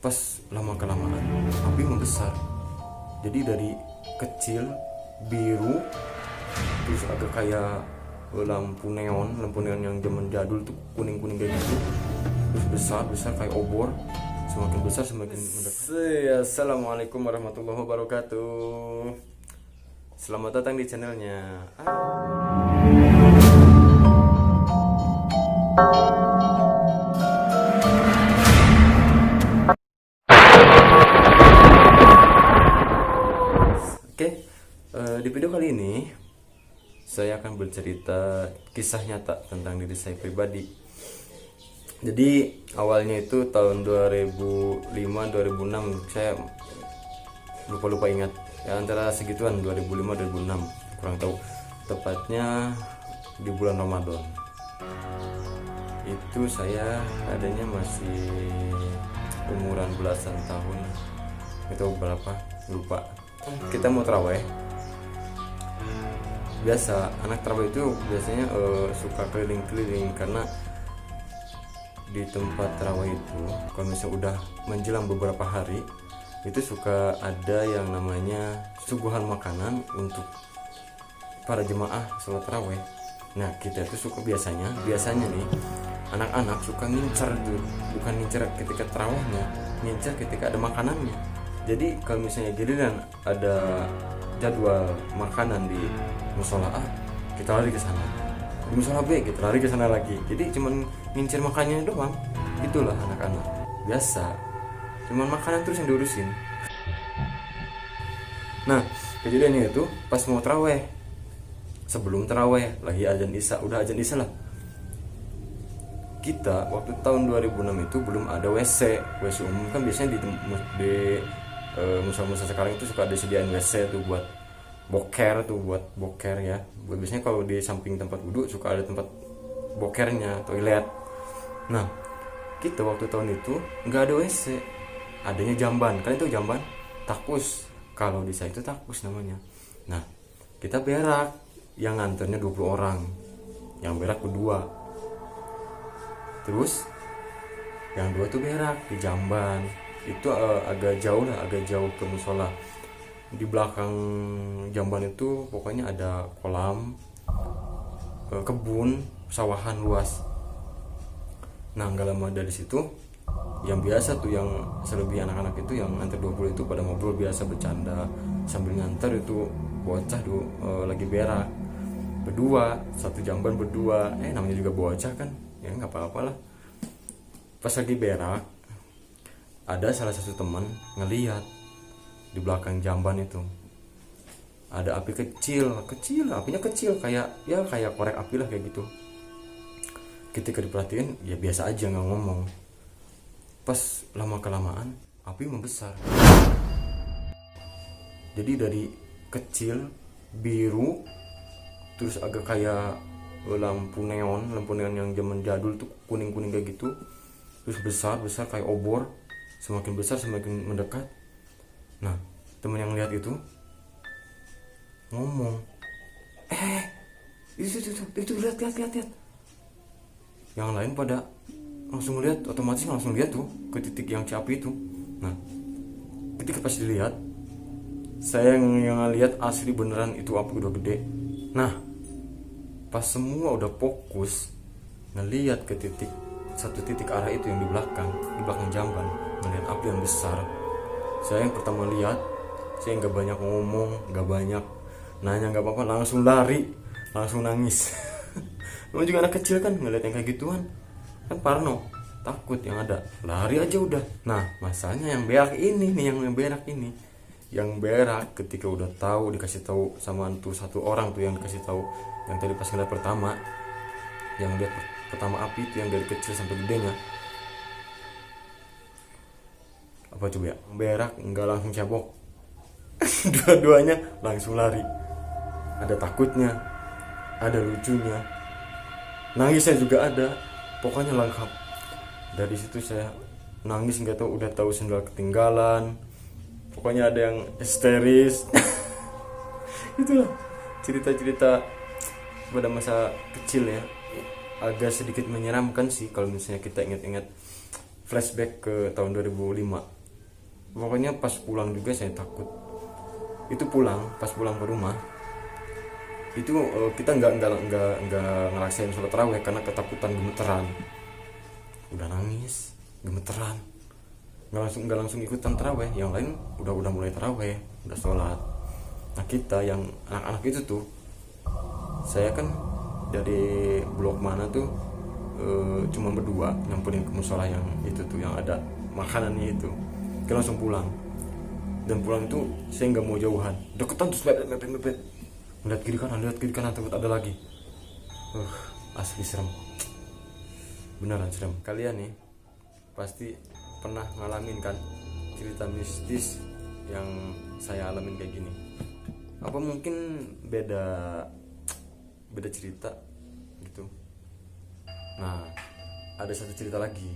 Pas lama kelamaan api membesar. Jadi dari kecil biru terus agak kayak lampu neon yang zaman jadul tuh, kuning kayak gitu, terus besar kayak obor, semakin besar semakin mendekat. Assalamualaikum warahmatullahi wabarakatuh. Selamat datang di channelnya. Oke, di video kali ini saya akan bercerita kisah nyata tentang diri saya pribadi. Jadi awalnya itu tahun 2005-2006, saya lupa ingat ya, antara segituan 2005-2006, kurang tahu tepatnya di bulan Ramadan. Itu saya adanya masih umuran belasan tahun, itu berapa lupa. Kita mau taraweh. Biasa anak taraweh itu biasanya suka keliling-keliling, karena di tempat taraweh itu kalau misalnya udah menjelang beberapa hari itu suka ada yang namanya suguhan makanan untuk para jemaah sholat taraweh. Nah kita itu suka biasanya nih anak-anak suka ngincer tuh, bukan ngincer ketika tarawehnya, ngincer ketika ada makanannya. Jadi kalau misalnya giliran ada jadwal makanan di musola A, kita lari ke sana. Di musola B kita lari ke sana lagi. Jadi cuman ngincer makannya doang. Itulah anak-anak. Biasa. Cuman makanan terus yang diurusin. Nah, kejadiannya itu pas mau taraweh. Sebelum taraweh lagi azan Isya, udah azan Isya lah. Kita waktu tahun 2006 itu belum ada WC umum, kan biasanya di musola-musola sekarang itu suka disediain WC tuh buat boker ya. Biasanya kalau di samping tempat wudhu suka ada tempat bokernya, toilet. Nah kita waktu tahun itu nggak ada WC, adanya jamban. Kalian tahu jamban? Takus, kalau di saya itu takus namanya. Nah kita berak, yang nganternya 20 orang, yang berak berdua, terus yang dua tuh berak di jamban. Itu agak jauh ke musola. Di belakang jamban itu pokoknya ada kolam, kebun, sawahan luas. Nah nggak lama dari situ, yang biasa tuh yang selebih anak-anak itu yang nganter 20 itu pada ngobrol biasa, bercanda sambil nganter. Itu bocah tuh lagi berak berdua, satu jamban berdua. Namanya juga bocah kan, ya nggak apa-apa lah. Pas lagi berak, ada salah satu teman ngelihat di belakang jamban itu ada api kecil, apinya kecil kayak korek api lah kayak gitu. Ketika diperhatiin ya biasa aja, nggak ngomong. Pas lama kelamaan api membesar. Jadi dari kecil biru terus agak kayak lampu neon yang zaman jadul tuh, kuning kayak gitu, terus besar kayak obor, semakin besar semakin mendekat. Nah teman yang lihat itu ngomong, itu lihat. Yang lain pada langsung lihat, otomatis langsung lihat tuh ke titik yang si api itu. Nah ketika pas dilihat, saya yang lihat asli beneran itu api udah gede. Nah pas semua udah fokus ngelihat ke satu titik arah itu yang di belakang jamban, ngelihat api yang besar. Saya yang pertama lihat, saya nggak banyak ngomong, nggak banyak nanya, nggak apa-apa, langsung lari, langsung nangis. Memang juga anak kecil kan ngelihat yang kayak gituan kan parno, takut, yang ada lari aja udah. Nah masalahnya yang berak ketika udah tahu, dikasih tahu sama tuh satu orang tuh yang dikasih tahu, yang tadi pas ngeliat pertama, yang lihat pertama api itu yang dari kecil sampai gedenya, apa coba ya, berak nggak langsung cabok. Dua-duanya langsung lari. Ada takutnya, ada lucunya, nangisnya juga ada, pokoknya lengkap. Dari situ saya nangis, nggak tahu, udah tahu sendal ketinggalan, pokoknya ada yang histeris. Itulah cerita-cerita pada masa kecil ya. Agak sedikit menyeramkan sih kalau misalnya kita ingat-ingat flashback ke tahun 2005. Pokoknya pas pulang juga saya takut. Itu pas pulang ke rumah itu kita nggak ngerasain sholat taraweh karena ketakutan, gemeteran. Udah nangis, gemeteran, nggak langsung ikutan taraweh. Yang lain udah mulai taraweh, udah sholat. Nah kita yang anak-anak itu tuh, saya kan dari blok mana tuh cuma berdua nyamperin ke musola yang itu tuh, yang ada makanannya itu. Kita langsung pulang, dan pulang itu saya nggak mau jauhan, deketan terus mepet, lihat kiri kanan takut ada lagi. Asli serem, beneran serem. Kalian nih pasti pernah ngalamin kan cerita mistis yang saya alamin kayak gini. Apa mungkin beda cerita gitu. Nah, ada satu cerita lagi